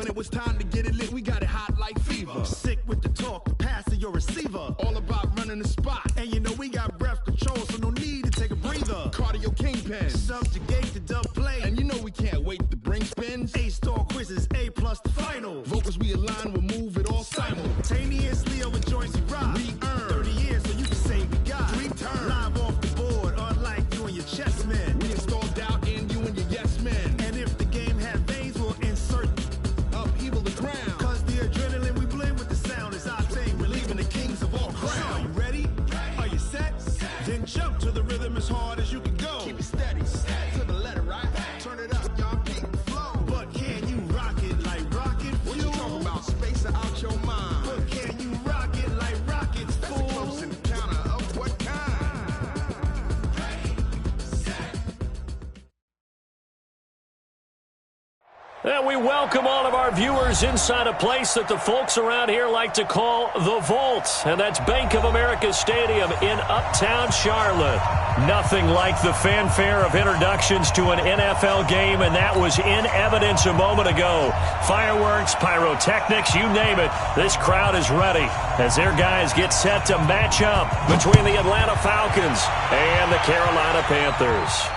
it was time to get it lit, we got it hot like fever. Sick with the talk, the pass to your receiver. All about running the spot. And you know we got breath control, so no need to take a breather. Cardio kingpin. Subjugate the dub play. And you know we can't wait to bring spins. A-star quizzes, A+ the final. Vocals we align, we'll move it all simultaneously over joints we rock. We earn 30 years so you can say we got. 3 turns. Live off the board, unlike you and your chess men. We install doubt in you and your yes men. And if the game had veins, we'll insert upheaval the crown. Cause the adrenaline we blend with the sound is our thing. We're leaving the kings of all crowns. Are you ready? Are you set? Then jump to the rhythm as hard as you can go. Keep it steady, to the letter, right? Turn it up, y'all, keep the flow. But can you rock it like rocket fuel? What you talking about? Space out your mind. But can you rock it like rockets, fool? That's a close encounter of what kind? And we welcome all of our viewers inside a place that the folks around here like to call the Vault. And that's Bank of America Stadium in Uptown Charlotte. Nothing like the fanfare of introductions to an NFL game, and that was in evidence a moment ago. Fireworks, pyrotechnics, you name it. This crowd is ready as their guys get set to match up between the Atlanta Falcons and the Carolina Panthers.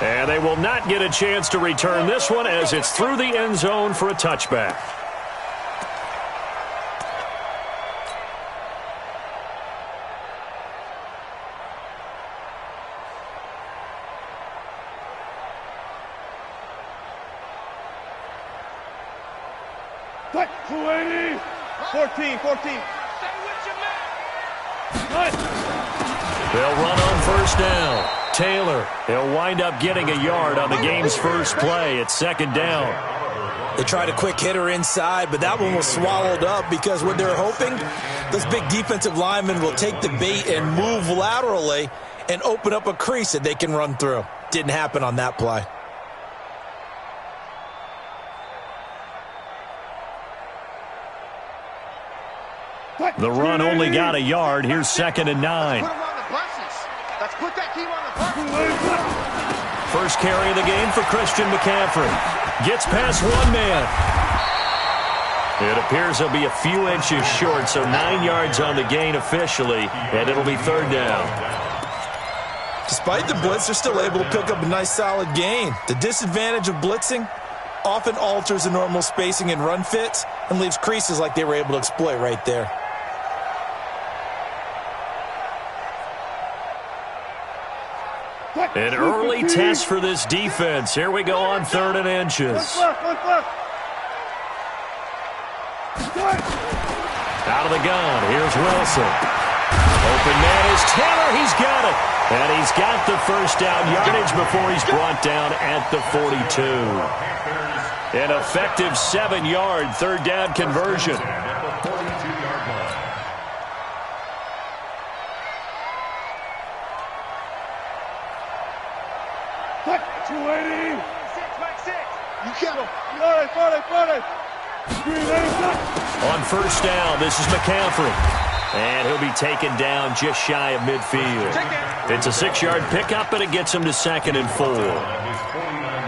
And they will not get a chance to return this one as it's through the end zone for a touchback. Cut, 280, 14. They'll run on first down. Taylor, he'll wind up getting a yard on the game's first play. It's second down. They tried a quick hitter inside, but that one was swallowed up because what they're hoping, those big defensive linemen will take the bait and move laterally and open up a crease that they can run through. Didn't happen on that play. The run only got a yard. Here's second and 9. Let's put that team on the bus. First carry of the game for Christian McCaffrey. Gets past one man. It appears he'll be a few inches short, so 9 yards on the gain officially, and it'll be third down. Despite the blitz, they're still able to pick up a nice solid gain. The disadvantage of blitzing often alters the normal spacing and run fits and leaves creases like they were able to exploit right there. An early test for this defense. Here we go on 3rd and inches. Out of the gun, here's Wilson. Open man is Taylor. He's got it. And he's got the first down yardage before he's brought down at the 42. An effective 7-yard third down conversion. On first down, this is McCaffrey. And he'll be taken down just shy of midfield. It's a 6-yard pickup, and it gets him to 2nd and 4.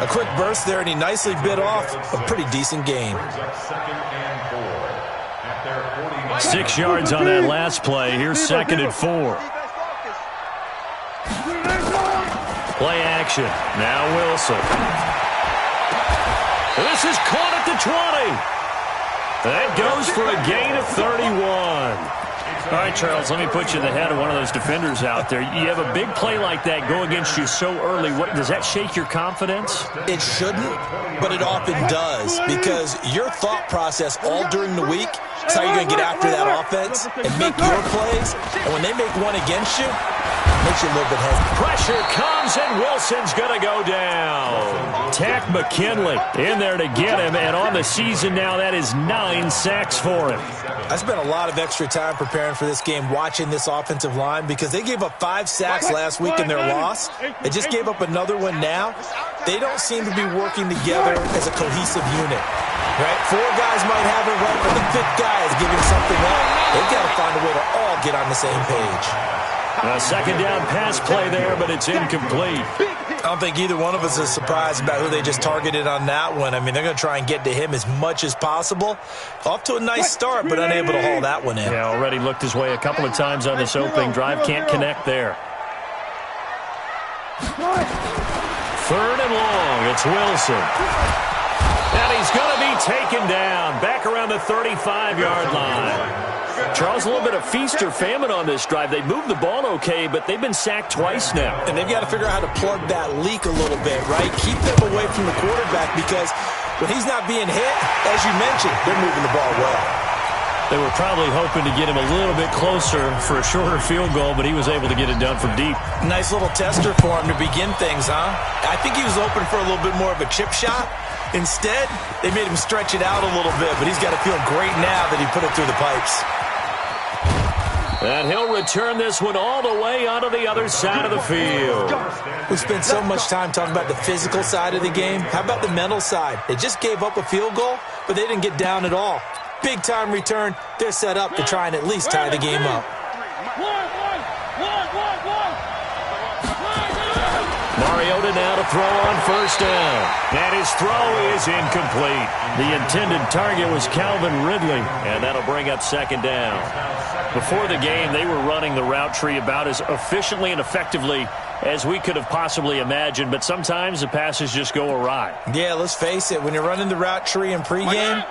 A quick burst there, and he nicely bit off a pretty decent gain. 6 yards on that last play. Here's 2nd and 4. Play action. Now Wilson. This is caught at the 20. That goes for a gain of 31. All right, Charles, let me put you in the head of one of those defenders out there. You have a big play like that go against you so early. Does that shake your confidence? It shouldn't, but it often does, because your thought process all during the week is how you're going to get after that offense and make your plays. And when they make one against you, it makes you a little bit hesitant. Pressure comes, and Wilson's going to go down. Tack McKinley in there to get him, and on the season now, that is 9 sacks for him. I spent a lot of extra time preparing for this game, watching this offensive line, because they gave up 5 sacks last week in their loss. They just gave up another one now. They don't seem to be working together as a cohesive unit. Right? 4 guys might have it right, but the 5th guy is giving something up. They've got to find a way to all get on the same page. A second down pass play there, but it's incomplete. Oh, don't think either one of us is surprised about who they just targeted on that one. I mean, they're going to try and get to him as much as possible. Off to a nice start, but unable to haul that one in. Yeah, already looked his way a couple of times on this opening drive. Can't connect there. 3rd and long. It's Wilson. And he's going to be taken down back around the 35-yard line. Charles, a little bit of feast or famine on this drive. They moved the ball okay, but they've been sacked twice now. And they've got to figure out how to plug that leak a little bit, right? Keep them away from the quarterback because when he's not being hit, as you mentioned, they're moving the ball well. They were probably hoping to get him a little bit closer for a shorter field goal, but he was able to get it done from deep. Nice little tester for him to begin things, huh? I think he was hoping for a little bit more of a chip shot. Instead, they made him stretch it out a little bit, but he's got to feel great now that he put it through the pipes. And he'll return this one all the way onto the other side of the field. We spent so much time talking about the physical side of the game. How about the mental side? They just gave up a field goal, but they didn't get down at all. Big-time return. They're set up to try and at least tie the game up. Mariota now to throw on 1st down. And his throw is incomplete. The intended target was Calvin Ridley, and that'll bring up 2nd down. Before the game, they were running the route tree about as efficiently and effectively as we could have possibly imagined, but sometimes the passes just go awry. Yeah, let's face it. When you're running the route tree in pregame,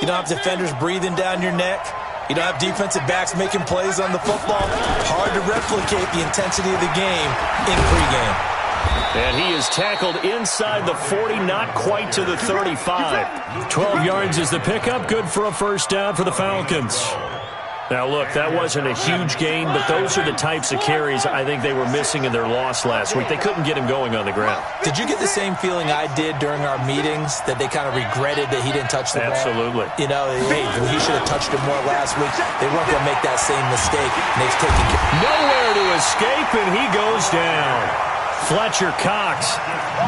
you don't have defenders breathing down your neck. You don't have defensive backs making plays on the football. Hard to replicate the intensity of the game in pregame. And he is tackled inside the 40, not quite to the 35. 12 yards is the pickup. Good for a 1st down for the Falcons. Now, look, that wasn't a huge gain, but those are the types of carries I think they were missing in their loss last week. They couldn't get him going on the ground. Did you get the same feeling I did during our meetings, that they kind of regretted that he didn't touch the ball? Absolutely. You know, hey, he should have touched it more last week. They weren't going to make that same mistake, and they've taken care. Nowhere to escape, and he goes down. Fletcher Cox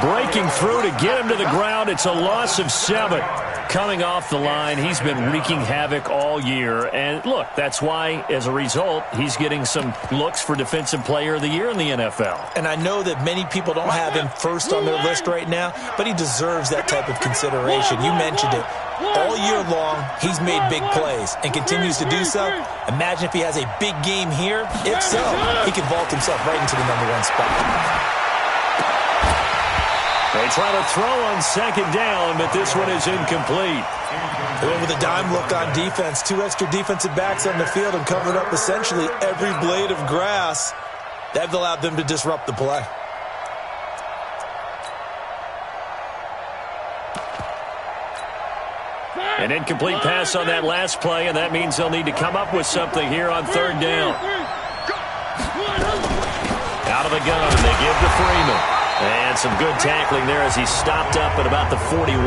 breaking through to get him to the ground. It's a loss of 7. Coming off the line, he's been wreaking havoc all year. And look, that's why, as a result, he's getting some looks for Defensive Player of the Year in the NFL. And I know that many people don't have him first on their list right now, but he deserves that type of consideration. You mentioned it. All year long, he's made big plays and continues to do so. Imagine if he has a big game here. If so, he can vault himself right into the #1 spot. They try to throw on 2nd down, but this one is incomplete. They went with a dime look on defense. 2 extra defensive backs on the field and covered up essentially every blade of grass. That allowed them to disrupt the play. An incomplete pass on that last play, and that means they'll need to come up with something here on 3rd down. Out of the gun, they give to Freeman. And some good tackling there as he stopped up at about the 41.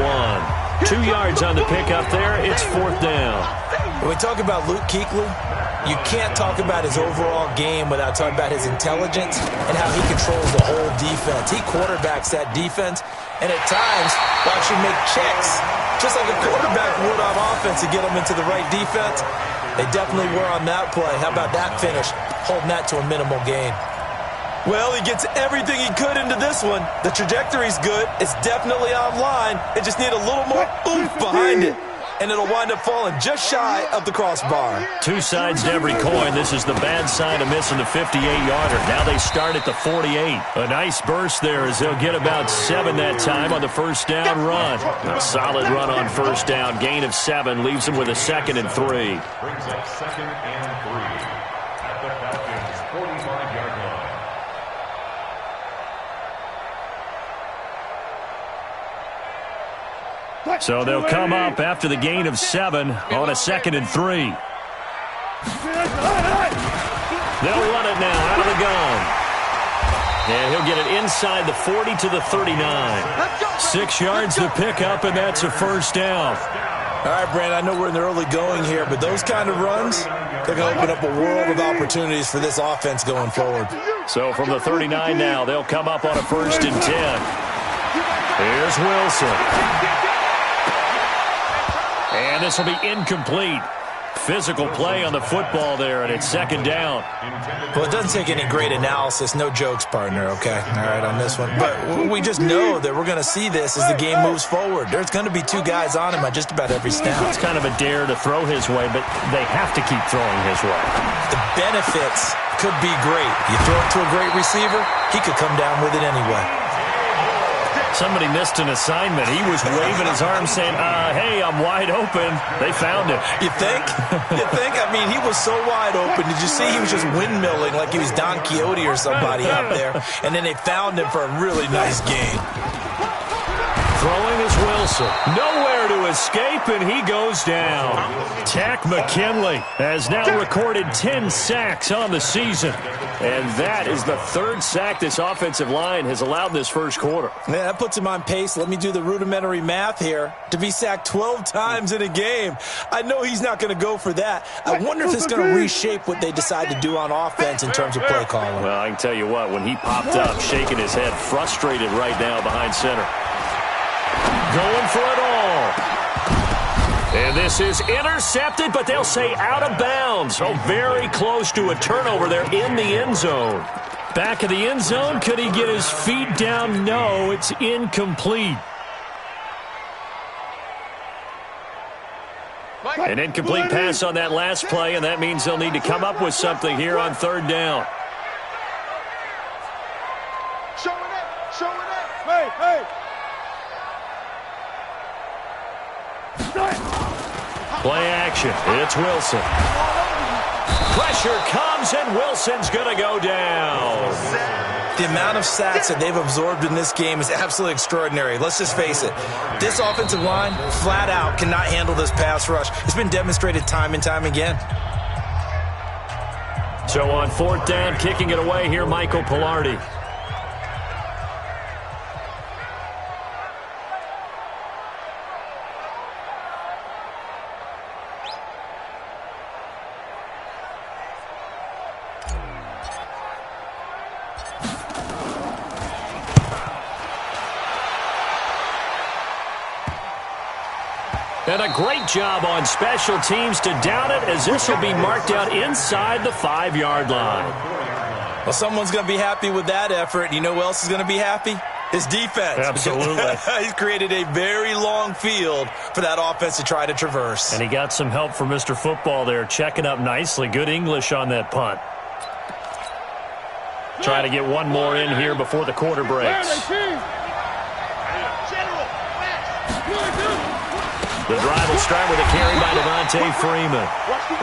2 yards on the pickup there. It's 4th down. When we talk about Luke Kuechly, you can't talk about his overall game without talking about his intelligence and how he controls the whole defense. He quarterbacks that defense, and at times will actually make checks, just like a quarterback would on offense to get them into the right defense. They definitely were on that play. How about that finish? Holding that to a minimal gain. Well, he gets everything he could into this one. The trajectory's good. It's definitely online. It just need a little more oomph behind it. And it'll wind up falling just shy of the crossbar. 2 sides to every coin. This is the bad side of missing the 58-yarder. Now they start at the 48. A nice burst there as they'll get about 7 that time on the 1st down run. A solid run on 1st down. Gain of 7 leaves them with a 2nd and 3. Brings up 2nd and 3 at the Falcons' 45-yard line. So they'll come up after the gain of 7 on a 2nd and 3. They'll run it now out of the gun. And he'll get it inside the 40 to the 39. 6 yards to pick up, and that's a 1st down. All right, Brandon, I know we're in the early going here, but those kind of runs, they're going to open up a world of opportunities for this offense going forward. So from the 39 now, they'll come up on a 1st and 10. Here's Wilson. And this will be incomplete. Physical play on the football there, and it's second down. Well, it doesn't take any great analysis. No jokes, partner, okay? All right, on this one. But we just know that we're going to see this as the game moves forward. There's going to be two guys on him on just about every snap. It's kind of a dare to throw his way, but they have to keep throwing his way. The benefits could be great. You throw it to a great receiver, he could come down with it anyway. Somebody missed an assignment. He was waving his arm saying, hey, I'm wide open. They found him. You think? You think? I mean, he was so wide open. Did you see he was just windmilling like he was Don Quixote or somebody out there? And then they found him for a really nice gain. Throwing is Wilson. Nowhere to escape, and he goes down. Tack McKinley has now recorded 10 sacks on the season. And that is the third sack this offensive line has allowed this first quarter. Yeah, that puts him on pace. Let me do the rudimentary math here. To be sacked 12 times in a game. I know he's not going to go for that. I wonder if it's going to reshape what they decide to do on offense in terms of play calling. Well, I can tell you what, when he popped up, shaking his head, frustrated right now behind center. Going for it all. And this is intercepted, but they'll say out of bounds. Oh, very close to a turnover there in the end zone. Back of the end zone. Could he get his feet down? No, it's incomplete. An incomplete pass on that last play, and that means they'll need to come up with something here on third down. Show it. Hey, hey. Play action. It's Wilson. Pressure comes, and Wilson's going to go down. The amount of sacks that they've absorbed in this game is absolutely extraordinary. Let's just face it. This offensive line, flat out, cannot handle this pass rush. It's been demonstrated time and time again. So on fourth down, kicking it away here, Michael Pilardi. And a great job on special teams to down it, as this will be marked out inside the 5-yard line. Well, someone's going to be happy with that effort. You know who else is going to be happy? His defense. Absolutely. He's created a very long field for that offense to try to traverse. And he got some help from Mr. Football there, checking up nicely. Good English on that punt. Try to get one more in here before the quarter breaks. The drive will start with a carry by Devontae Freeman.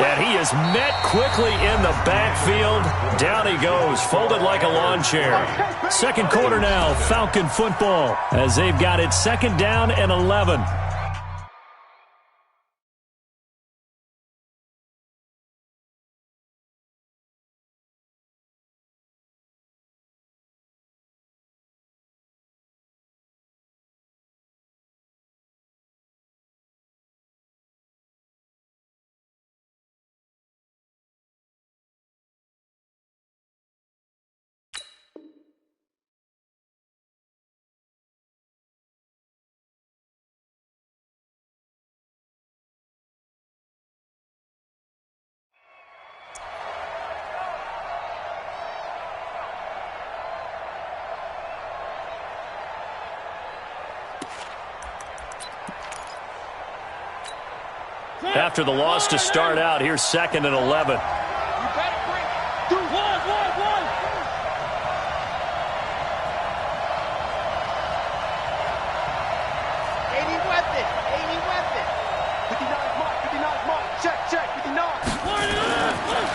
And he is met quickly in the backfield. Down he goes, folded like a lawn chair. Second quarter now, Falcon football, as they've got it second down and 11. After the loss to start out, here's second and 11.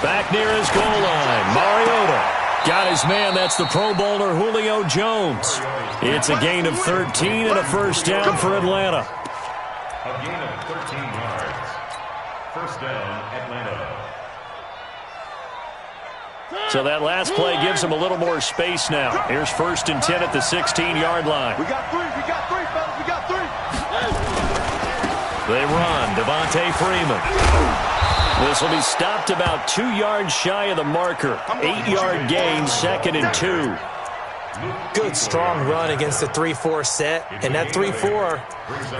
Back near his goal line, Mariota got his man. That's the Pro Bowler Julio Jones. It's a gain of 13 and a first down for Atlanta. A gain of 13 yards. First down, Atlanta. So that last play gives him a little more space now. Here's first and 10 at the 16-yard line. We got three, fellas, we got three. They run, Devontae Freeman. This will be stopped about 2 yards shy of the marker. 8-yard gain, second and 2. Good, strong run against the 3-4 set. And that 3-4,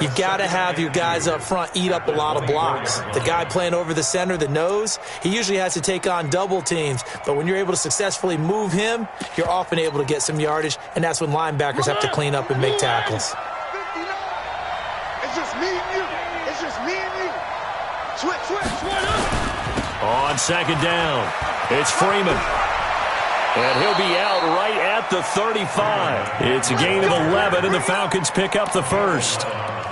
you've got to have your guys up front eat up a lot of blocks. The guy playing over the center, the nose, he usually has to take on double teams. But when you're able to successfully move him, you're often able to get some yardage, and that's when linebackers have to clean up and make tackles. It's just me and you. It's just me and you. Switch. On second down, it's Freeman. And he'll be out right at the 35. It's a gain of 11, and the Falcons pick up the first.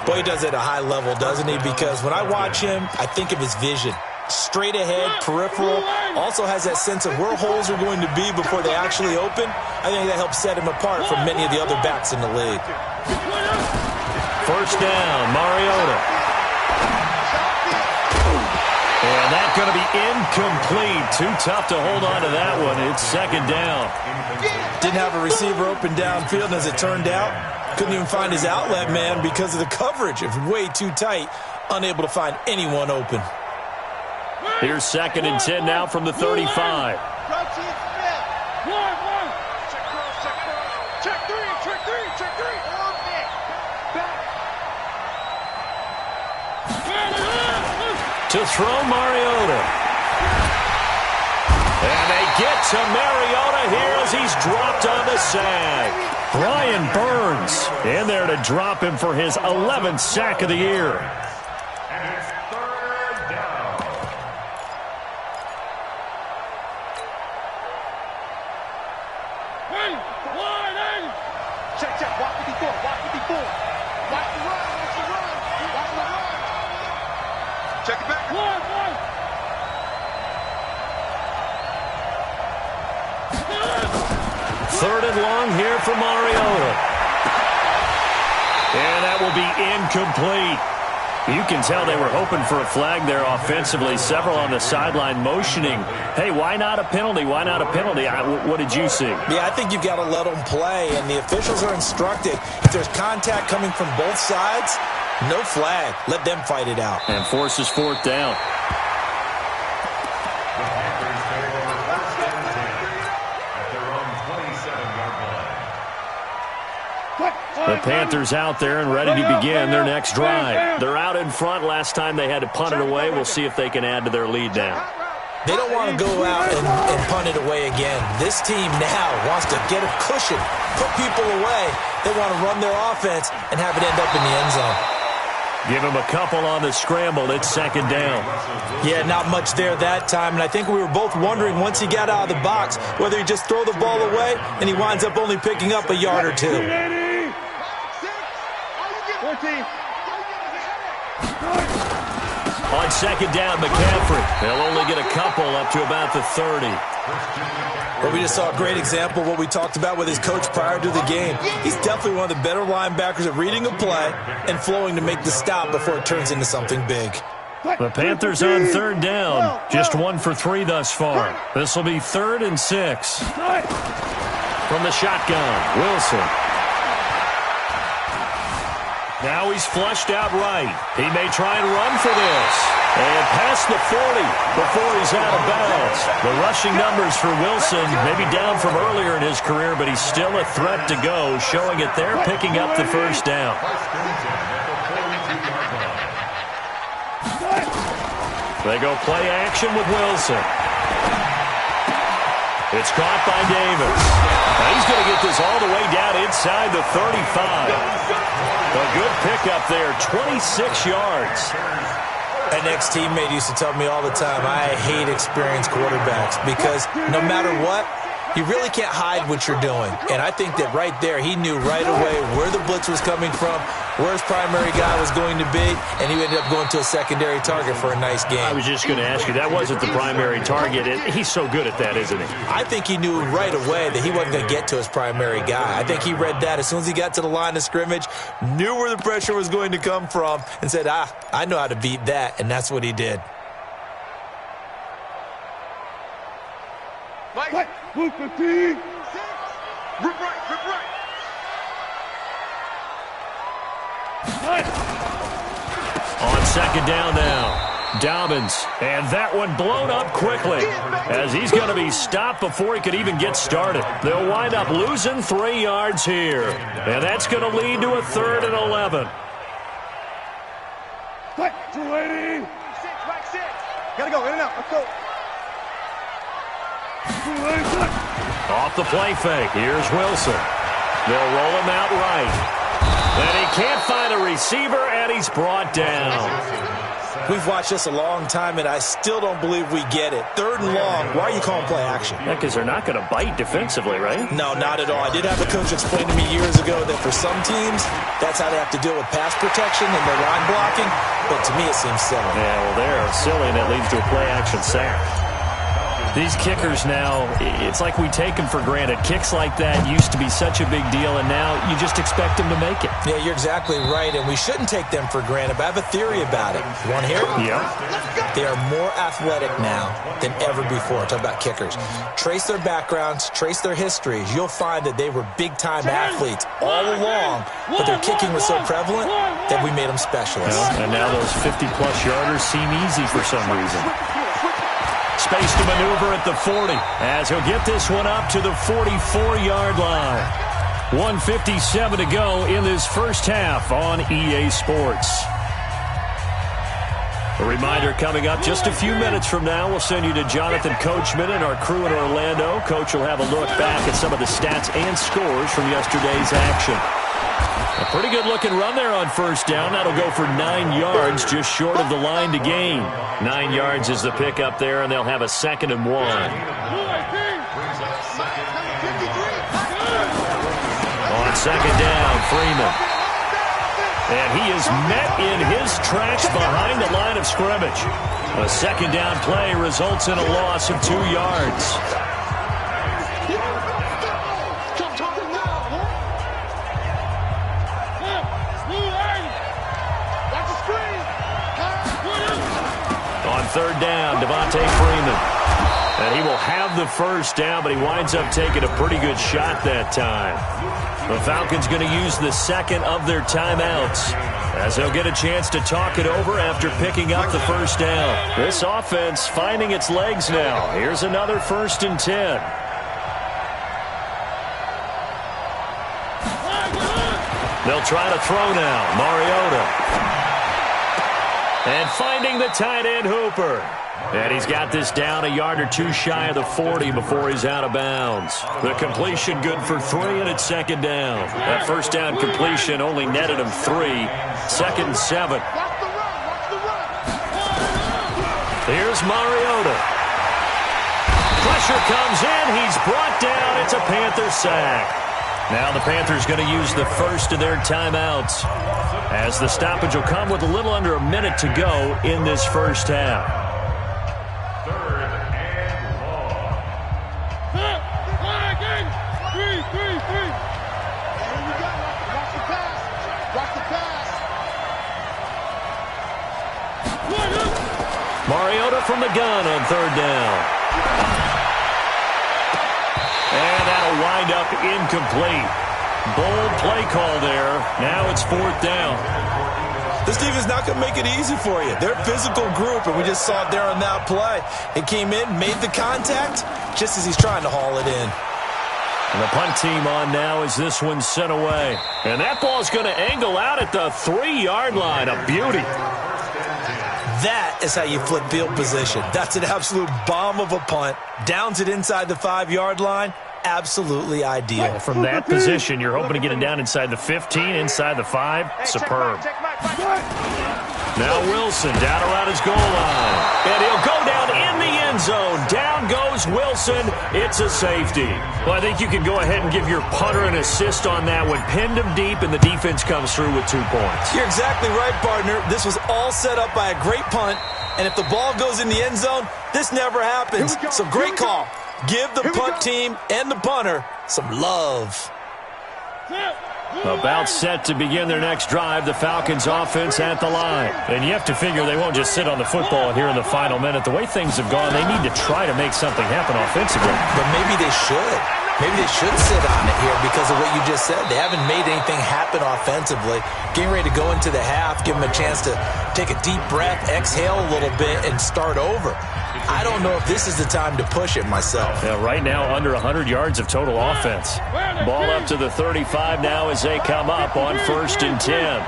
Boy, he does it at a high level, doesn't he? Because when I watch him, I think of his vision. Straight ahead, peripheral, also has that sense of where holes are going to be before they actually open. I think that helps set him apart from many of the other backs in the league. First down, Mariota. And that's going to be incomplete. Too tough to hold on to that one. It's second down. Didn't have a receiver open downfield, and as it turned out, couldn't even find his outlet man because of the coverage. It was way too tight, unable to find anyone open. Here's second and 10 now from the 35. To throw Mariota. And they get to Mariota here as he's dropped on the sack. Brian Burns in there to drop him for his 11th sack of the year. And it's third down. Check. Watch 54. Watch 54. Watch the run. Watch the run. Watch the run. Check it back. Third and long here for Mariota. And that will be incomplete. You can tell they were hoping for a flag there offensively. Several on the sideline motioning, hey, why not a penalty? Why not a penalty? What did you see? Yeah, I think you've got to let them play, and the officials are instructed. If there's contact coming from both sides, no flag. Let them fight it out. And forces fourth down. The Panthers out there and ready to begin their next drive. They're out in front. Last time they had to punt it away. We'll see if they can add to their lead now. They don't want to go out and punt it away again. This team now wants to get a cushion, put people away. They want to run their offense and have it end up in the end zone. Give him a couple on the scramble. It's second down. Yeah, not much there that time. And I think we were both wondering once he got out of the box whether he'd just throw the ball away and he winds up only picking up a yard or two. On second down, McCaffrey. They'll only get a couple up to about the 30. Well, we just saw a great example of what we talked about with his coach prior to the game. He's definitely one of the better linebackers at reading a play and flowing to make the stop before it turns into something big. The Panthers on third down. Just 1 for 3 thus far. This will be 3rd and 6. From the shotgun, Wilson. Now he's flushed out right. He may try and run for this. And past the 40 before he's out of bounds. The rushing numbers for Wilson maybe down from earlier in his career, but he's still a threat to go, showing it there, picking up the first down. They go play action with Wilson. It's caught by Davis. Now he's going to get this all the way down inside the 35. A good pickup there, 26 yards. An ex-teammate used to tell me all the time, I hate experienced quarterbacks because no matter what, you really can't hide what you're doing. And I think that right there, he knew right away where the blitz was coming from, where his primary guy was going to be, and he ended up going to a secondary target for a nice game. I was just going to ask you, that wasn't the primary target. He's so good at that, isn't he? I think he knew right away that he wasn't going to get to his primary guy. I think he read that as soon as he got to the line of scrimmage, knew where the pressure was going to come from, and said, I know how to beat that, and that's what he did. Mike, move 15. Rip right. On second down now, Dobbins, and that one blown up quickly as he's going to be stopped before he could even get started. They'll wind up losing 3 yards here, and that's going to lead to a 3rd and 11. Quick, 280. Back 6. Gotta go, in and out. Let's go. Off the play fake. Here's Wilson. They'll roll him out right. And he can't find a receiver, and he's brought down. We've watched this a long time, and I still don't believe we get it. 3rd and long. Why are you calling play action? Yeah, because they're not going to bite defensively, right? No, not at all. I did have a coach explain to me years ago that for some teams, that's how they have to deal with pass protection and their line blocking. But to me, it seems silly. Yeah, well, they're silly, and it leads to a play action sack. These kickers now, it's like we take them for granted. Kicks like that used to be such a big deal, and now you just expect them to make it. Yeah, you're exactly right, and we shouldn't take them for granted, but I have a theory about it. You want to hear it? Yeah. They are more athletic now than ever before. Talk about kickers. Trace their backgrounds, trace their histories. You'll find that they were big-time athletes all along, but their kicking was so prevalent that we made them specialists. Yeah, and now those 50-plus yarders seem easy for some reason. Space to maneuver at the 40 as he'll get this one up to the 44-yard line. 1:57 to go in this first half on EA Sports. A reminder coming up just a few minutes from now. We'll send you to Jonathan Coachman and our crew in Orlando. Coach will have a look back at some of the stats and scores from yesterday's action. A pretty good-looking run there on first down. That'll go for 9 yards, just short of the line to gain. 9 yards is the pickup there, and they'll have a 2nd and 1. On 2nd down, Freeman. And he is met in his tracks behind the line of scrimmage. A 2nd down play results in a loss of 2 yards. On 3rd down, Devontae Freeman. And he will have the first down, but he winds up taking a pretty good shot that time. The Falcons going to use the 2nd of their timeouts as they'll get a chance to talk it over after picking up the first down. This offense finding its legs now. Here's another 1st and 10. They'll try to throw now. Mariota. And finding the tight end, Hooper. And he's got this down a yard or 2 shy of the 40 before he's out of bounds. The completion good for 3, and it's 2nd down. That first down completion only netted him 3. 2nd and 7. Here's Mariota. Pressure comes in. He's brought down. It's a Panther sack. Now the Panthers going to use the first of their timeouts as the stoppage will come with a little under a minute to go in this first half. 3rd and long. Mariota from the gun on 3rd down. And that'll wind up incomplete. Bold play call there. Now it's 4th down. This defense is not going to make it easy for you. They're a physical group, and we just saw it there on that play. It came in, made the contact, just as he's trying to haul it in. And the punt team on now as this one's sent away. And that ball's going to angle out at the 3-yard line. A beauty. That is how you flip field position. That's an absolute bomb of a punt. Downs it inside the 5-yard line. Absolutely ideal. From that position, you're hoping to get it down inside the 15, inside the 5. Superb. Now Wilson down around his goal line. And he'll go down in the end zone. Down goes Wilson. It's a safety. Well, I think you can go ahead and give your punter an assist on that one. Pinned him deep, and the defense comes through with 2 points. You're exactly right, partner. This was all set up by a great punt. And if the ball goes in the end zone, this never happens. So great call. Give the punt team and the punter some love. About set to begin their next drive, the Falcons offense at the line. And you have to figure they won't just sit on the football here in the final minute. The way things have gone, they need to try to make something happen offensively. But maybe they should. Maybe they should sit on it here because of what you just said. They haven't made anything happen offensively. Getting ready to go into the half, give them a chance to take a deep breath, exhale a little bit, and start over. I don't know if this is the time to push it myself. Yeah, right now, under 100 yards of total offense. Ball up to the 35 now as they come up on 1st and 10.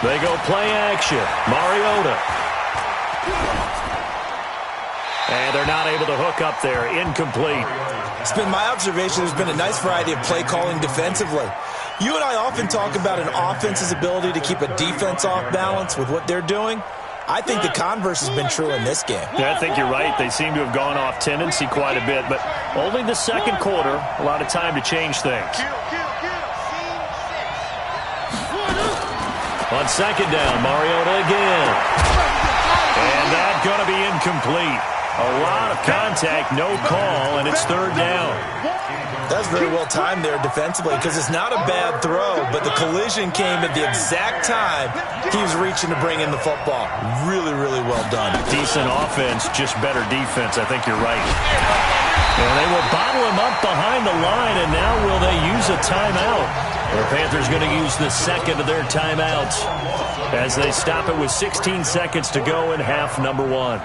They go play action. Mariota. And they're not able to hook up there. Incomplete. It's been my observation there's been a nice variety of play calling defensively. You and I often talk about an offense's ability to keep a defense off balance with what they're doing. I think the converse has been true in this game. Yeah, I think you're right. They seem to have gone off tendency quite a bit, but only the second quarter, a lot of time to change things. On 2nd down, Mariota again. And that's going to be incomplete. A lot of contact, no call, and it's 3rd down. That's very well timed there defensively because it's not a bad throw, but the collision came at the exact time he was reaching to bring in the football. Really, really well done. Decent offense, just better defense. I think you're right. And they will bottle him up behind the line, and now will they use a timeout? The Panthers going to use the second of their timeouts as they stop it with 16 seconds to go in half number 1.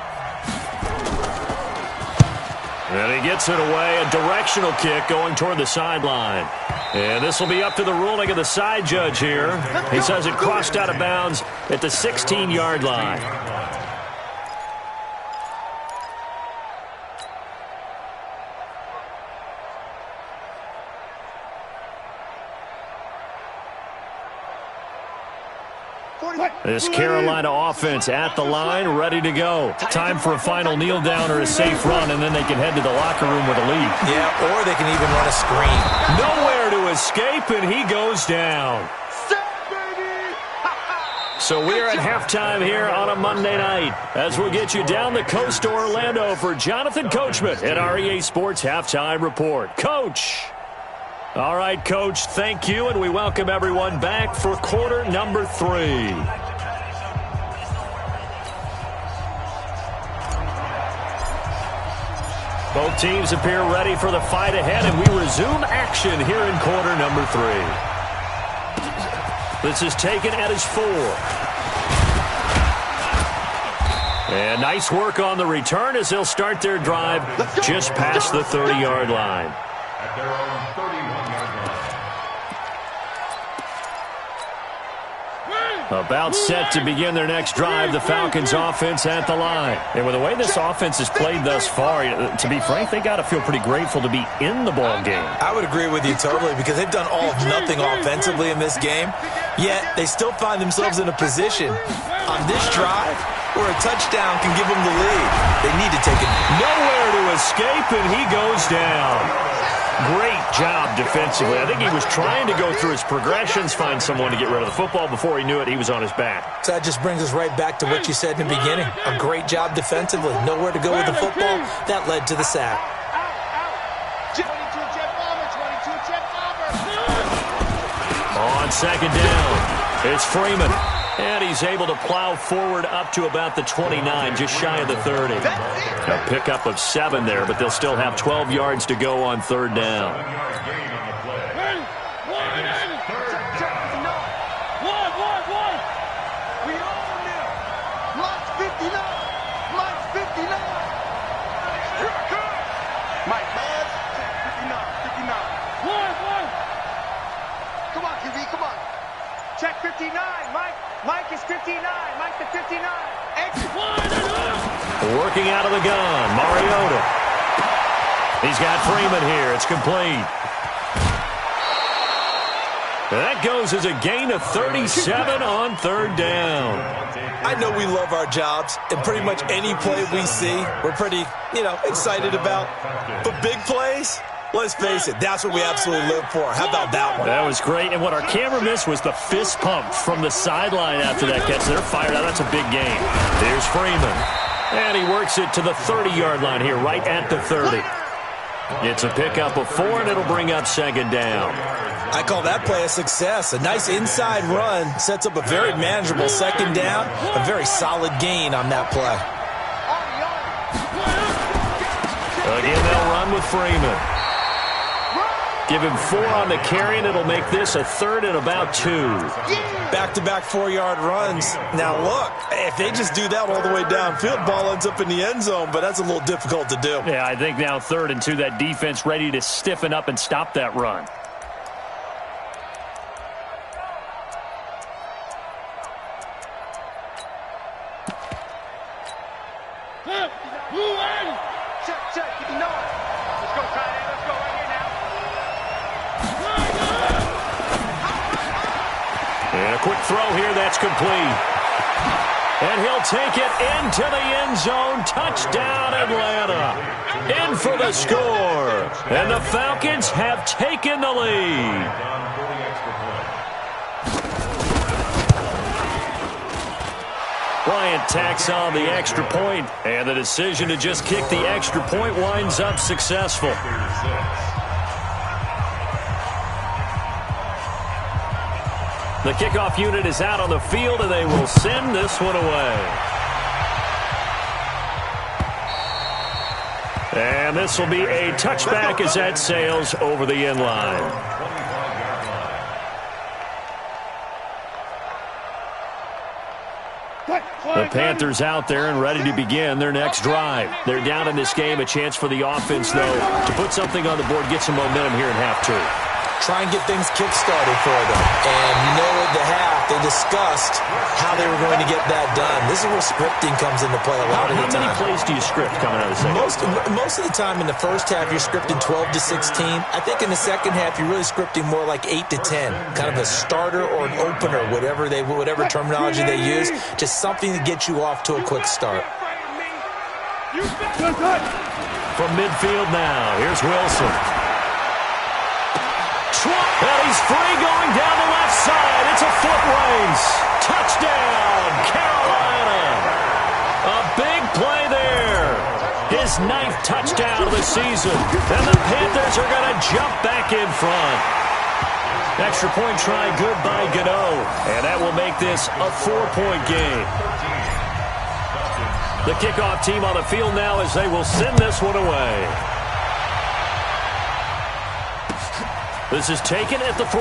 And he gets it away, a directional kick going toward the sideline. And this will be up to the ruling of the side judge here. He says it crossed out of bounds at the 16-yard line. This Carolina offense at the line, ready to go. Time for a final kneel down or a safe run, and then they can head to the locker room with a lead. Yeah, or they can even run a screen. Nowhere to escape, and he goes down. So we're at halftime here on a Monday night as we'll get you down the coast to Orlando for Jonathan Coachman at our EA Sports Halftime Report. Coach. All right, Coach, thank you, and we welcome everyone back for quarter number 3. Both teams appear ready for the fight ahead, and we resume action here in quarter number 3. This is taken at his 4. And nice work on the return as they'll start their drive just past the 30-yard line. At their own 31-yard line. About set to begin their next drive, the Falcons offense at the line. And with the way this offense has played thus far, to be frank, they got to feel pretty grateful to be in the ball game. I would agree with you totally because they've done all of nothing offensively in this game, yet they still find themselves in a position on this drive where a touchdown can give them the lead. They need to take it. Nowhere to escape, and he goes down. Great job defensively. I think he was trying to go through his progressions, find someone to get rid of the football. Before he knew it, he was on his back. So that just brings us right back to what you said in the beginning. A great job defensively. Nowhere to go with the football. That led to the sack. 22 jet bomber, 22 jet bomber. On 2nd down, it's Freeman. And he's able to plow forward up to about the 29, just shy of the 30. A pickup of 7 there, but they'll still have 12 yards to go on 3rd down. 7-yard gain on the play. We own them. Mike's 59. Mike's 59. Here I come. Mike, man. 59. 59. Come on, QB, come on. Check 59, Mike. Mike is 59. Mike the 59. Exit. Working out of the gun, Mariota. He's got Freeman here. It's complete. That goes as a gain of 37 on 3rd down. I know we love our jobs, and pretty much any play we see, we're pretty, excited about. But big plays, let's face it, that's what we absolutely live for. How about that one? That was great, and what our camera missed was the fist pump from the sideline after that catch. They're fired out. That's a big game. Here's Freeman, and he works it to the 30-yard line here, right at the 30. It's a pickup of 4, and it'll bring up 2nd down. I call that play a success. A nice inside run sets up a very manageable 2nd down, a very solid gain on that play. Again, they'll run with Freeman. Give him 4 on the carry, and it'll make this a 3rd and about 2. Back-to-back 4-yard runs. Now, look, if they just do that all the way downfield, ball ends up in the end zone, but that's a little difficult to do. Yeah, I think now 3rd and 2, that defense ready to stiffen up and stop that run. Check, keep it going. Let's go, tight end. Let's go right here now. And a quick throw here, that's complete. And he'll take it into the end zone. Touchdown, Atlanta. In for the score. And the Falcons have taken the lead. Bryant tacks on the extra point, and the decision to just kick the extra point winds up successful. The kickoff unit is out on the field, and they will send this one away. And this will be a touchback as that sails over the end line. The Panthers out there and ready to begin their next drive. They're down in this game. A chance for the offense, though, to put something on the board, get some momentum here in half 2. Try and get things kick-started for them. And you know at the half, they discussed how they were going to get that done. This is where scripting comes into play a lot of the time. How many plays do you script coming out of the second? Most of the time in the first half, you're scripting 12 to 16. I think in the second half, you're really scripting more like 8 to 10. Kind of a starter or an opener, whatever terminology they use. Just something to get you off to a quick start. From midfield now, here's Wilson. And he's free going down the left side. It's a foot race. Touchdown, Carolina. A big play there. His 9th touchdown of the season. And the Panthers are going to jump back in front. Extra point try good by Gano. And that will make this a 4-point game. The kickoff team on the field now as they will send this one away. This is taken at the 3.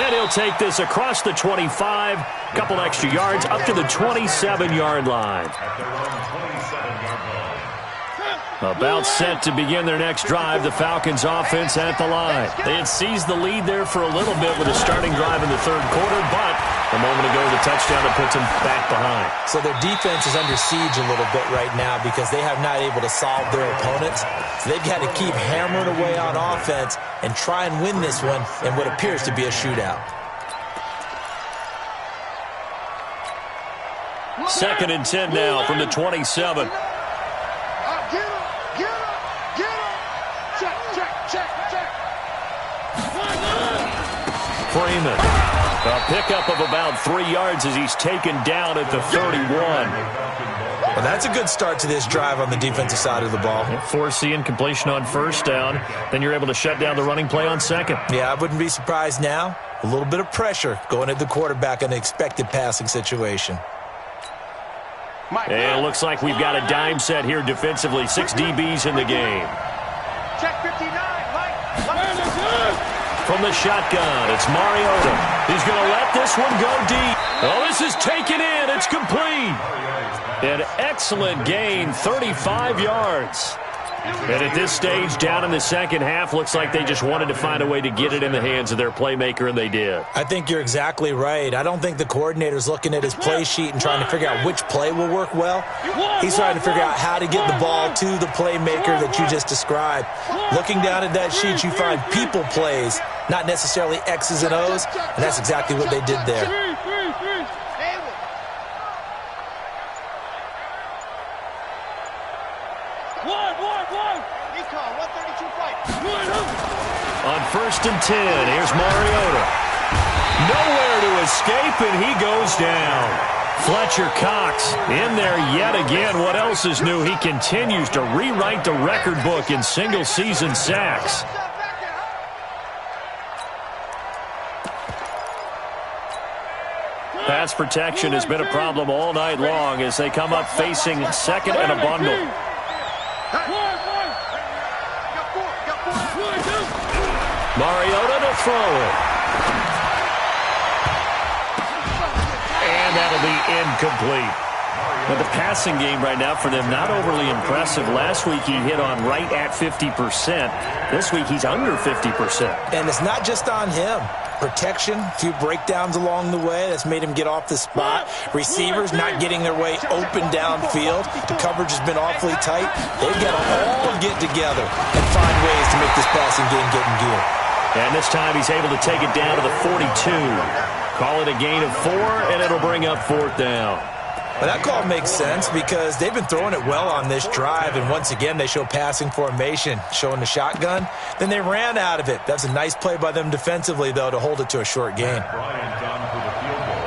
And he'll take this across the 25. Couple extra yards up to the 27-yard line. About set to begin their next drive, the Falcons offense at the line. They had seized the lead there for a little bit with a starting drive in the 3rd quarter, but a moment ago the touchdown that puts them back behind. So their defense is under siege a little bit right now because they have not able to solve their opponents. So they've got to keep hammering away on offense and try and win this one in what appears to be a shootout. 2nd and 10 now from the 27. Freeman. A pickup of about 3 yards as he's taken down at the 31. Well, that's a good start to this drive on the defensive side of the ball. Forcing completion on 1st down. Then you're able to shut down the running play on 2nd. Yeah, I wouldn't be surprised now. A little bit of pressure going at the quarterback in an expected passing situation. And it looks like we've got a dime set here defensively. 6 DBs in the game. Check 59, Mike. From the shotgun, it's Mariota. He's going to let this one go deep. Oh, this is taken in. It's complete. An excellent gain, 35 yards. And at this stage, down in the second half, looks like they just wanted to find a way to get it in the hands of their playmaker, and they did. I think you're exactly right. I don't think the coordinator's looking at his play sheet and trying to figure out which play will work well. He's trying to figure out how to get the ball to the playmaker that you just described. Looking down at that sheet, you find people plays, not necessarily X's and O's, and that's exactly what they did there. On 1st and 10, here's Mariota. Nowhere to escape, and he goes down. Fletcher Cox in there yet again. What else is new? He continues to rewrite the record book in single-season sacks. Pass protection has been a problem all night long as they come up facing second and a bundle. Mariota to throw it. And that'll be incomplete. But the passing game right now for them, not overly impressive. Last week he hit on right at 50%. This week he's under 50%. And it's not just on him. Protection, a few breakdowns along the way. That's made him get off the spot. Receivers not getting their way open downfield. The coverage has been awfully tight. They've got to all get together and find ways to make this passing game get in gear. And this time he's able to take it down to the 42. Call it a gain of 4, and it'll bring up 4th down. Well, that call makes sense because they've been throwing it well on this drive, and once again they show passing formation, showing the shotgun. Then they ran out of it. That's a nice play by them defensively, though, to hold it to a short gain. Bryant done for the field goal.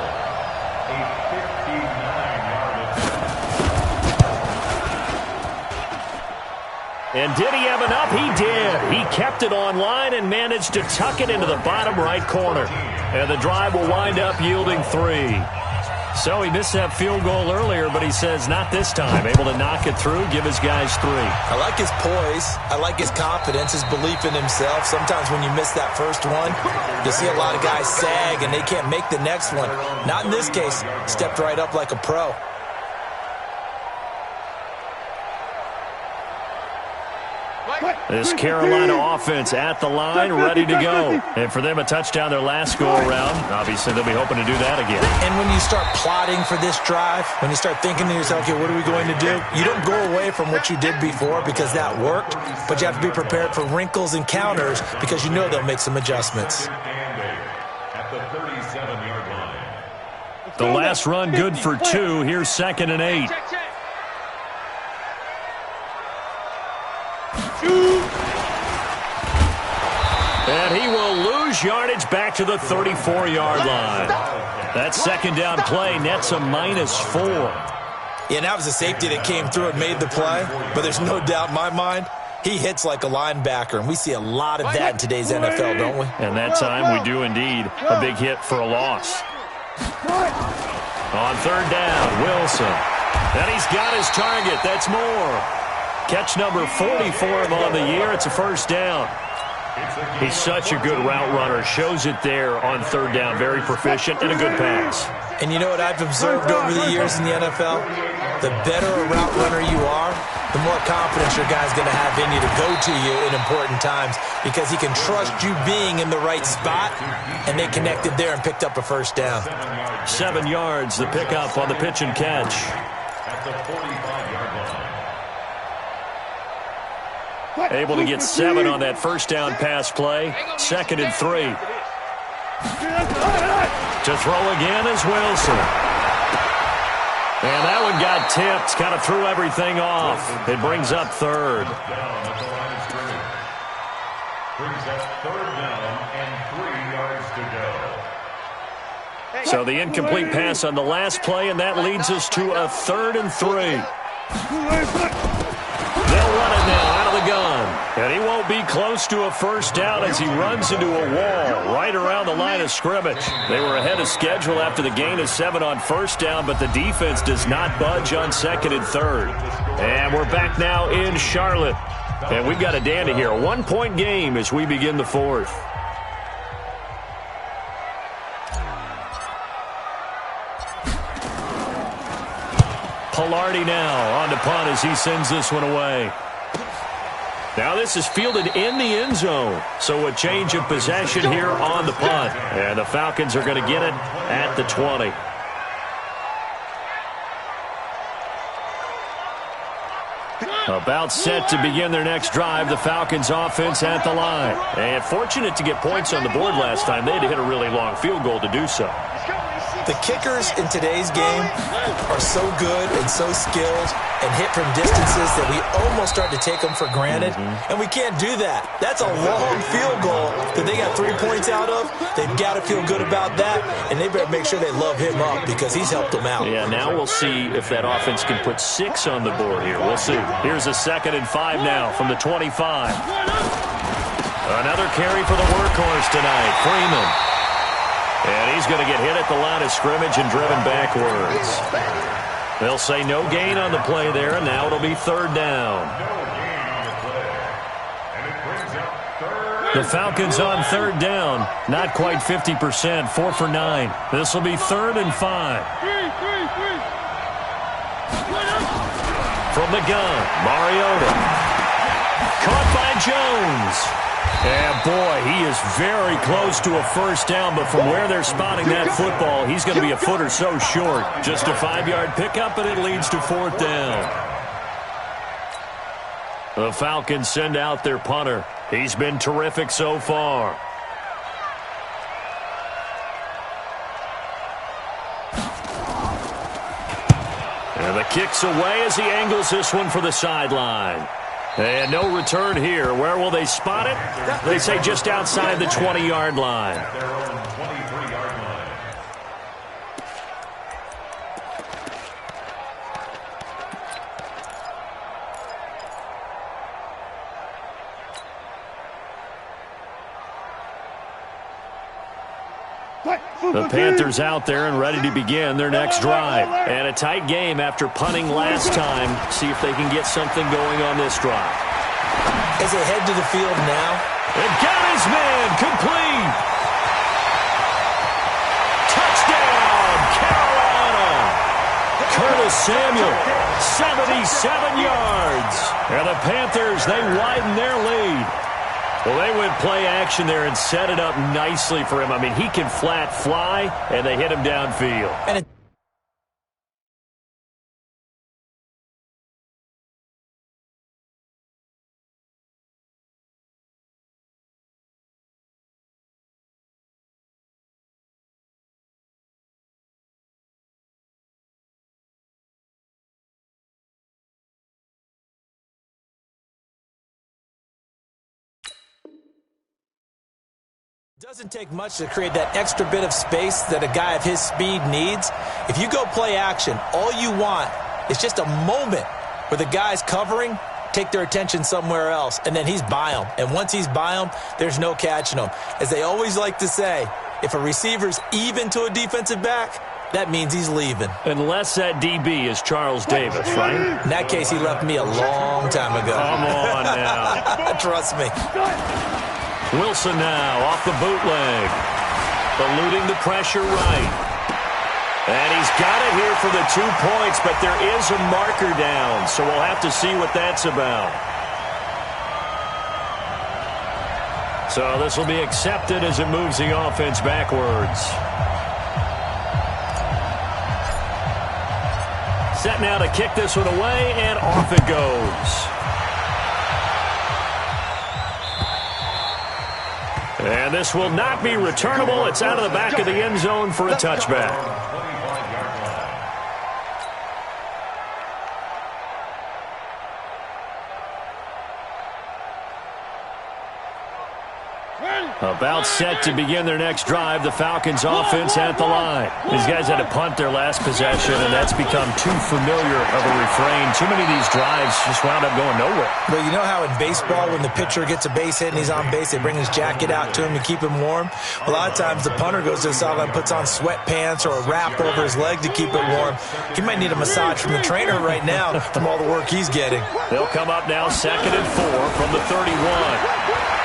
A 59-yard attempt. And did he have enough? He did. He kept it on line and managed to tuck it into the bottom right corner. And the drive will wind up yielding 3. So he missed that field goal earlier, but he says not this time. Able to knock it through, give his guys 3. I like his poise. I like his confidence, his belief in himself. Sometimes when you miss that first one, you see a lot of guys sag and they can't make the next one. Not in this case. Stepped right up like a pro. This Carolina offense at the line, ready to go. And for them, a touchdown their last go-around. Obviously, they'll be hoping to do that again. And when you start plotting for this drive, when you start thinking to yourself, okay, what are we going to do? You don't go away from what you did before because that worked, but you have to be prepared for wrinkles and counters because you know they'll make some adjustments. At the 37-yard line. The last run good for 2. Here's 2nd and 8. And he will lose yardage back to the 34-yard line. That second down play nets a -4. Yeah, that was a safety that came through and made the play, but there's no doubt in my mind he hits like a linebacker, and we see a lot of that in today's NFL, don't we? And that time we do indeed. A big hit for a loss. On 3rd down, Wilson. And he's got his target. That's Moore. Catch number 40 for him on the year. It's a 1st down. He's such a good route runner. Shows it there on 3rd down. Very proficient and a good pass. And you know what I've observed over the years in the NFL? The better a route runner you are, the more confidence your guy's going to have in you to go to you in important times because he can trust you being in the right spot, and they connected there and picked up a 1st down. 7 yards, the pickup on the pitch and catch. At the 45-yard line. Able to get 7 on that 1st down pass play. 2nd and 3. To throw again is Wilson. And that one got tipped. Kind of threw everything off. It brings up 3rd. Down at the line of scrimmage. Brings up 3rd down and 3 yards to go. So the incomplete pass on the last play, and that leads us to a 3rd and 3. They'll run it now out of the gun. And he won't be close to a 1st down as he runs into a wall right around the line of scrimmage. They were ahead of schedule after the gain of 7 on 1st down, but the defense does not budge on 2nd and 3rd. And we're back now in Charlotte. And we've got a dandy here. A 1-point game as we begin the 4th. Pilardi now on to punt as he sends this one away. Now this is fielded in the end zone. So a change of possession here on the punt. And the Falcons are going to get it at the 20. About set to begin their next drive, the Falcons offense at the line. And fortunate to get points on the board last time. They had to hit a really long field goal to do so. The kickers in today's game are so good and so skilled and hit from distances that we almost start to take them for granted. And we can't do that. That's a long field goal that they got 3 points out of. They've got to feel good about that, and they better make sure they love him up because he's helped them out. Yeah, now we'll see if that offense can put 6 on the board here. We'll see. Here's a 2nd and 5 now from the 25. Another carry for the workhorse tonight, Freeman. And he's going to get hit at the line of scrimmage and driven backwards. They'll say no gain on the play there, and now it'll be third down. The Falcons on third down. Not quite 50%, 4 for 9. This will be 3rd and 5. From the gun, Mariota. Caught by Jones. And, boy, he is very close to a first down, but from where they're spotting that football, he's going to be a foot or so short. Just a 5-yard pickup, and it leads to 4th down. The Falcons send out their punter. He's been terrific so far. And the kick's away as he angles this one for the sideline. And no return here. Where will they spot it? They say just outside the 20-yard line. Their own 23-yard line. The Panthers out there and ready to begin their next drive. And a tight game after punting last time. See if they can get something going on this drive. As they head to the field now. And got his man complete. Touchdown, Carolina. Curtis Samuel, 77 yards. And the Panthers, they widen their lead. Well, they went play action there and set it up nicely for him. I mean, he can flat fly, and they hit him downfield. And it doesn't take much to create that extra bit of space that a guy of his speed needs. If you go play action, all you want is just a moment where the guy's covering, take their attention somewhere else, and then he's by him. And once he's by him, there's no catching him. As they always like to say, if a receiver's even to a defensive back, that means he's leaving. Unless that DB is Charles Davis, right? In that case, he left me a long time ago. Come on now. Trust me. Wilson now off the bootleg. Eluding the pressure right. And he's got it here for the 2 points, but there is a marker down, so we'll have to see what that's about. So this will be accepted as it moves the offense backwards. Set now to kick this one away, and off it goes. And this will not be returnable. It's out of the back of the end zone for a touchback. About set to begin their next drive. The Falcons offense at the line. These guys had to punt their last possession, and that's become too familiar of a refrain. Too many of these drives just wound up going nowhere. But you know how in baseball, when the pitcher gets a base hit and he's on base, they bring his jacket out to him to keep him warm? A lot of times the punter goes to the sideline, puts on sweatpants or a wrap over his leg to keep it warm. He might need a massage from the trainer right now from all the work he's getting. They'll come up now 2nd and 4 from the 31.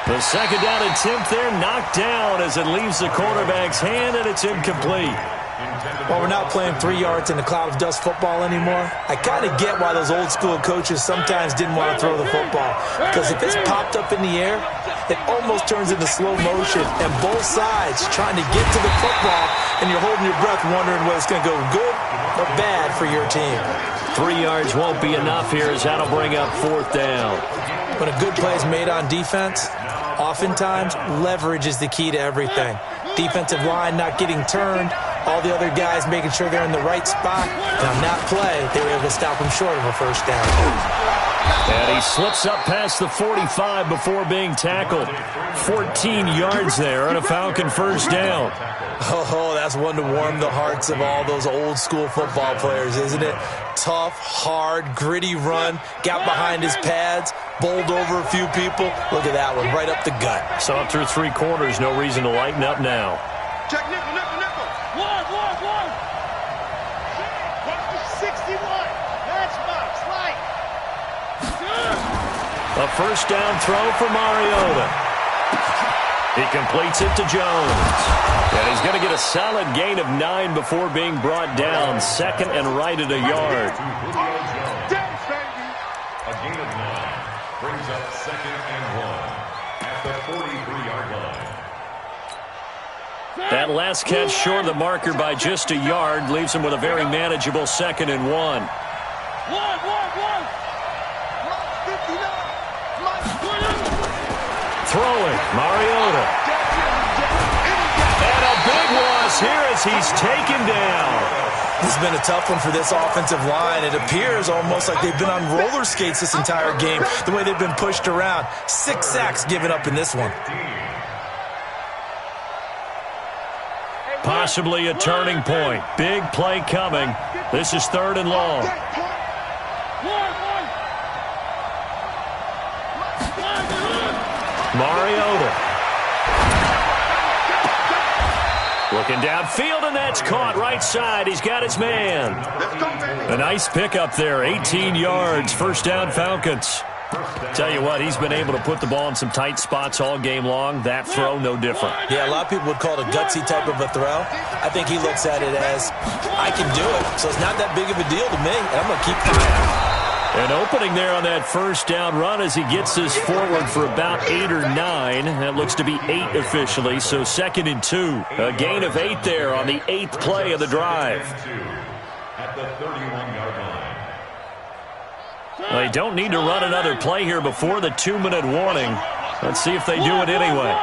The second down attempt there knocked down as it leaves the quarterback's hand, and it's incomplete. While we're not playing 3 yards in a cloud of dust football anymore, I kind of get why those old school coaches sometimes didn't want to throw the football. Because if it's popped up in the air, it almost turns into slow motion, and both sides trying to get to the football, and you're holding your breath wondering whether it's going to go good or bad for your team. 3 yards won't be enough here as that'll bring up 4th down. When a good play is made on defense, oftentimes leverage is the key to everything. Defensive line not getting turned, all the other guys making sure they're in the right spot. And on that play, they were able to stop them short of a first down. And he slips up past the 45 before being tackled. 14 yards there and a Falcon first down. Oh, that's one to warm the hearts of all those old school football players, isn't it? Tough, hard, gritty run, got behind his pads, bowled over a few people. Look at that one, right up the gut. So up through 3 quarters, no reason to lighten up now. Check nickel, nickel, nickel. One. Watch the 61. Matchbox, light. A first down throw for Mariota. He completes it to Jones. And he's going to get a solid gain of 9 before being brought down. Second and right at a yard. A gain of 9 brings up second and 1 at the 43-yard line. That last catch short of the marker by just a yard leaves him with a very manageable second and 1. Throwing, Mariota. And a big loss here as he's taken down. This has been a tough one for this offensive line. It appears almost like they've been on roller skates this entire game, the way they've been pushed around. 6 sacks given up in this one. Possibly a turning point. Big play coming. This is 3rd and long. Mariota. Looking downfield, and that's caught right side. He's got his man. A nice pickup there. 18 yards. First down, Falcons. Tell you what, he's been able to put the ball in some tight spots all game long. That throw, no different. Yeah, a lot of people would call it a gutsy type of a throw. I think he looks at it as, I can do it, so it's not that big of a deal to me, and I'm going to keep firing. An opening there on that first down run as he gets this forward for about 8 or 9. That looks to be 8 officially, so 2nd and 2. A gain of 8 there on the 8th play of the drive. At the 31-yard line. They don't need to run another play here before the 2-minute warning. Let's see if they do it anyway.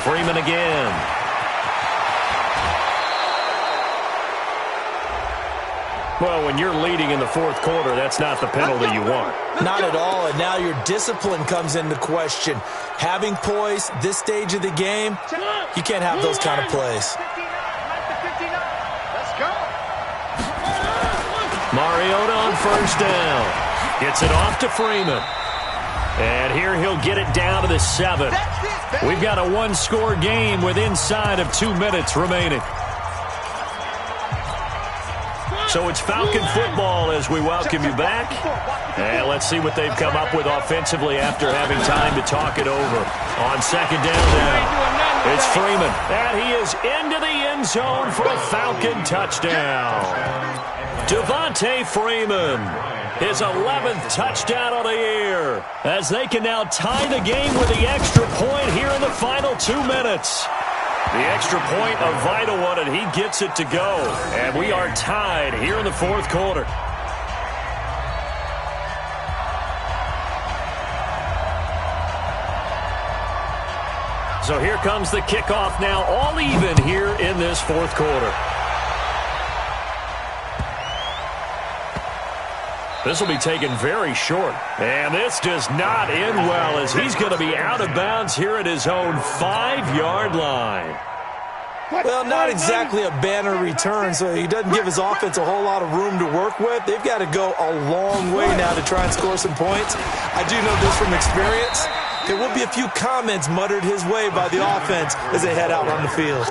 Freeman again. Well, when you're leading in the 4th quarter, that's not the penalty you want. Not at all, and now your discipline comes into question. Having poise this stage of the game, you can't have those kind of plays. Let's go. Mariota on first down. Gets it off to Freeman. And here he'll get it down to the 7. We've got a 1-score game with inside of 2 minutes remaining. So it's Falcon football as we welcome you back. And let's see what they've come up with offensively after having time to talk it over. On 2nd down now, it's Freeman. And he is into the end zone for a Falcon touchdown. Devontae Freeman, his 11th touchdown of the year, as they can now tie the game with the extra point here in the final 2 minutes. The extra point, a vital one, and he gets it to go. And we are tied here in the 4th quarter. So here comes the kickoff now, all even here in this 4th quarter. This will be taken very short. And this does not end well as he's going to be out of bounds here at his own 5-yard line. Well, not exactly a banner return, so he doesn't give his offense a whole lot of room to work with. They've got to go a long way now to try and score some points. I do know this from experience. There will be a few comments muttered his way by the offense as they head out on the field.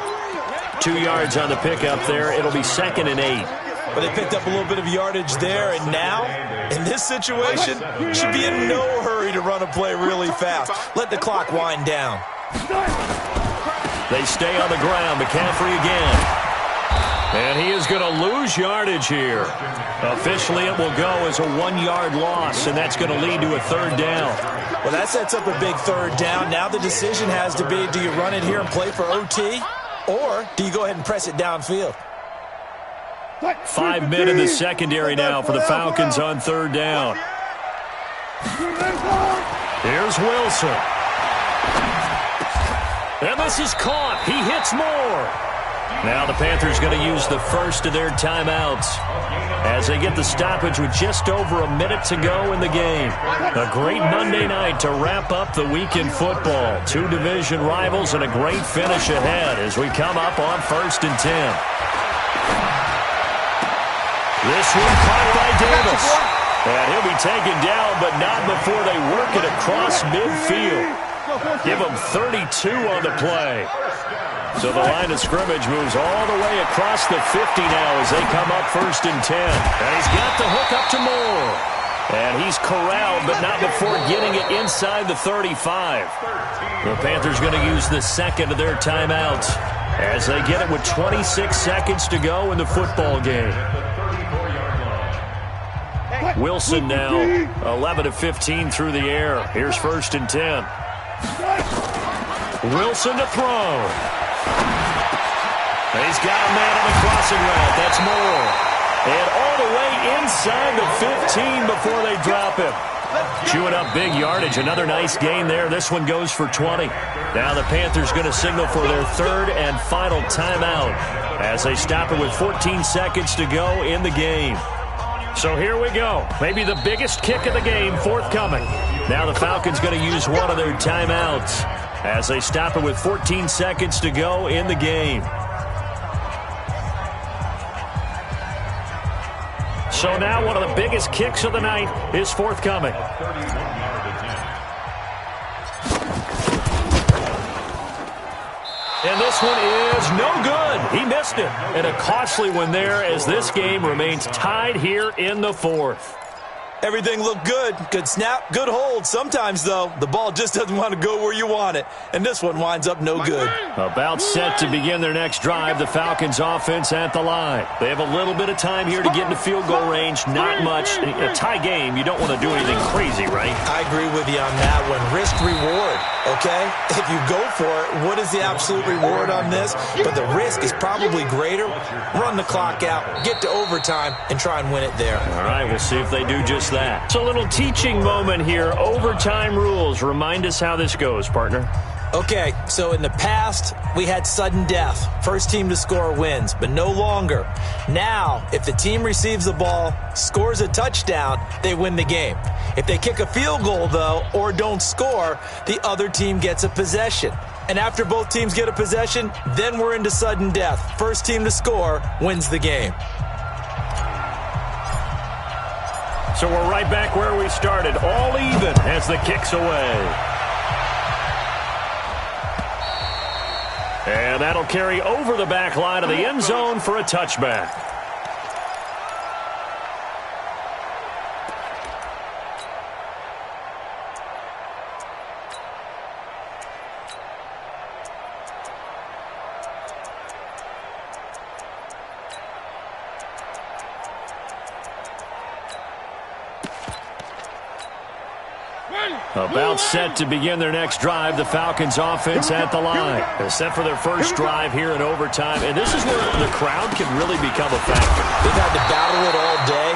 2 yards on the pickup there. It'll be 2nd and 8. But they picked up a little bit of yardage there, and now, in this situation, should be in no hurry to run a play really fast. Let the clock wind down. They stay on the ground. McCaffrey again. And he is going to lose yardage here. Officially, it will go as a 1-yard loss, and that's going to lead to a 3rd down. Well, that sets up a big 3rd down. Now the decision has to be, do you run it here and play for OT, or do you go ahead and press it downfield? 5 men in the secondary now for the Falcons on 3rd down. Here's Wilson. And this is caught. He hits Moore. Now the Panthers going to use the first of their timeouts as they get the stoppage with just over a minute to go in the game. A great Monday night to wrap up the week in football. Two division rivals and a great finish ahead as we come up on 1st and 10. This one caught by Davis. And he'll be taken down, but not before they work it across midfield. Give him 32 on the play. So the line of scrimmage moves all the way across the 50 now as they come up 1st and 10. And he's got the hook up to Moore. And he's corralled, but not before getting it inside the 35. The Panthers going to use the second of their timeouts as they get it with 26 seconds to go in the football game. Wilson now 11 of 15 through the air. Here's 1st and 10. Wilson to throw. He's got a man on the crossing route. That's Moore. And all the way inside the 15 before they drop him. Chewing up big yardage. Another nice gain there. This one goes for 20. Now the Panthers going to signal for their third and final timeout as they stop it with 14 seconds to go in the game. So here we go. Maybe the biggest kick of the game forthcoming. Now the Falcons going to use one of their timeouts as they stop it with 14 seconds to go in the game. So now one of the biggest kicks of the night is forthcoming. And this one is no good. He missed it. And a costly one there as this game remains tied here in the 4th. Everything looked good. Good snap, good hold. Sometimes, though, the ball just doesn't want to go where you want it. And this one winds up no good. About set to begin their next drive, the Falcons offense at the line. They have a little bit of time here to get into field goal range. Not much. A tie game, you don't want to do anything crazy, right? I agree with you on that one. Risk reward, okay? If you go for it, what is the absolute reward on this? But the risk is probably greater. Run the clock out, get to overtime, and try and win it there. All right, we'll see if they do just that. It's a little teaching moment here. Overtime rules. Remind us how this goes, partner. Okay, so in the past, we had sudden death. First team to score wins, but no longer. Now, if the team receives the ball, scores a touchdown, they win the game. If they kick a field goal, though, or don't score, the other team gets a possession. And after both teams get a possession, then we're into sudden death. First team to score wins the game. So we're right back where we started, all even as the kick's away. And that'll carry over the back line of the end zone for a touchback. About set to begin their next drive, the Falcons offense at the line. They're set for their first drive here in overtime, and this is where the crowd can really become a factor. They've had to battle it all day,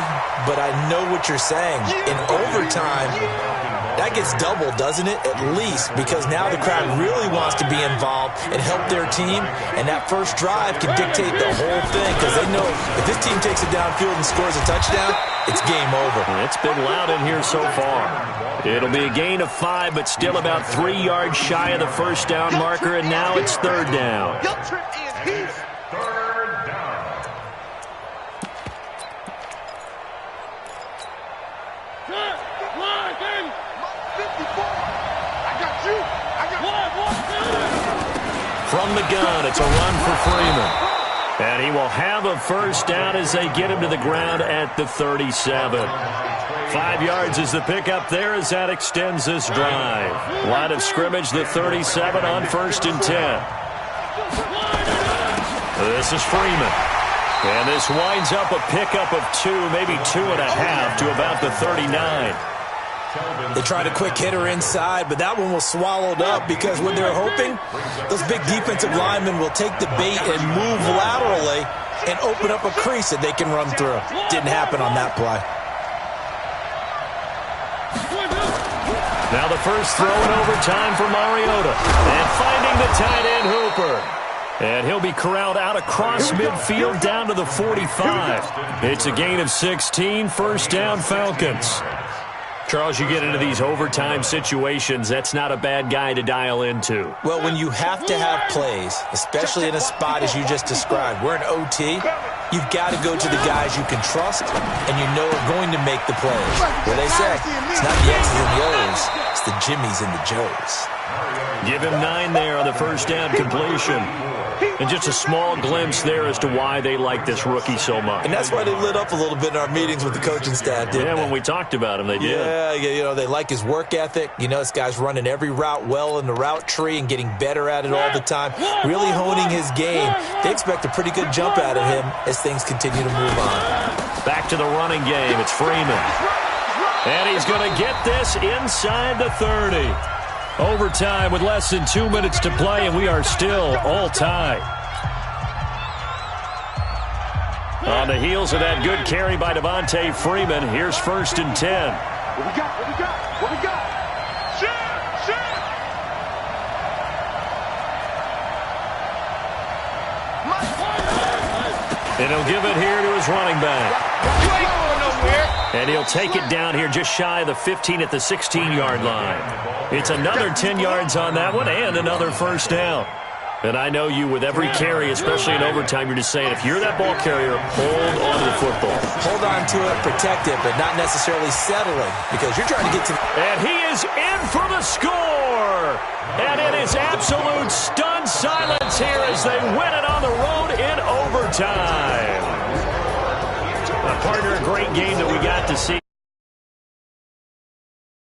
but I know what you're saying. In overtime, that gets doubled, doesn't it? At least, because now the crowd really wants to be involved and help their team, and that first drive can dictate the whole thing because they know if this team takes it downfield and scores a touchdown, it's game over. It's been loud in here so far. It'll be a gain of 5, but still about 3 yards shy of the first down marker, and now it's third down. Third down. From the gun, it's a run for Freeman. And he will have a first down as they get him to the ground at the 37. 5 yards is the pickup there as that extends this drive. Line of scrimmage, the 37 on 1st and 10. This is Freeman. And this winds up a pickup of 2, maybe 2.5 to about the 39. They tried a quick hitter inside, but that one was swallowed up because what they're hoping, those big defensive linemen will take the bait and move laterally and open up a crease that they can run through. Didn't happen on that play. Now the first throw in overtime for Mariota. And finding the tight end Hooper. And he'll be corralled out across midfield down to the 45. It's a gain of 16, first down Falcons. Charles, you get into these overtime situations, that's not a bad guy to dial into. Well, when you have to have plays, especially in a spot as you just described, we're in OT, you've got to go to the guys you can trust and you know are going to make the plays. What they say, it's not the X's and the O's, it's the Jimmies and the Joes. Give him 9 there on the first down completion. And just a small glimpse there as to why they like this rookie so much. And that's why they lit up a little bit in our meetings with the coaching staff, didn't they? When we talked about him, they did. Yeah, you know, they like his work ethic. You know, this guy's running every route well in the route tree and getting better at it all the time, really honing his game. They expect a pretty good jump out of him as things continue to move on. Back to the running game. It's Freeman. And he's going to get this inside the 30. Overtime with less than 2 minutes to play, and we are still all tied. On the heels of that good carry by Devontae Freeman, here's 1st and 10. What we got? What we got? What we got? Shit! And he'll give it here to his running back. And he'll take it down here just shy of the 15 at the 16-yard line. It's another 10 yards on that one and another first down. And I know you, with every carry, especially in overtime, you're just saying, if you're that ball carrier, hold on to the football. Hold on to it, protect it, but not necessarily settling, because you're trying to get to... And he is in for the score! And it is absolute stunned silence here as they win it on the road in overtime. Partner, a great game that we got to see.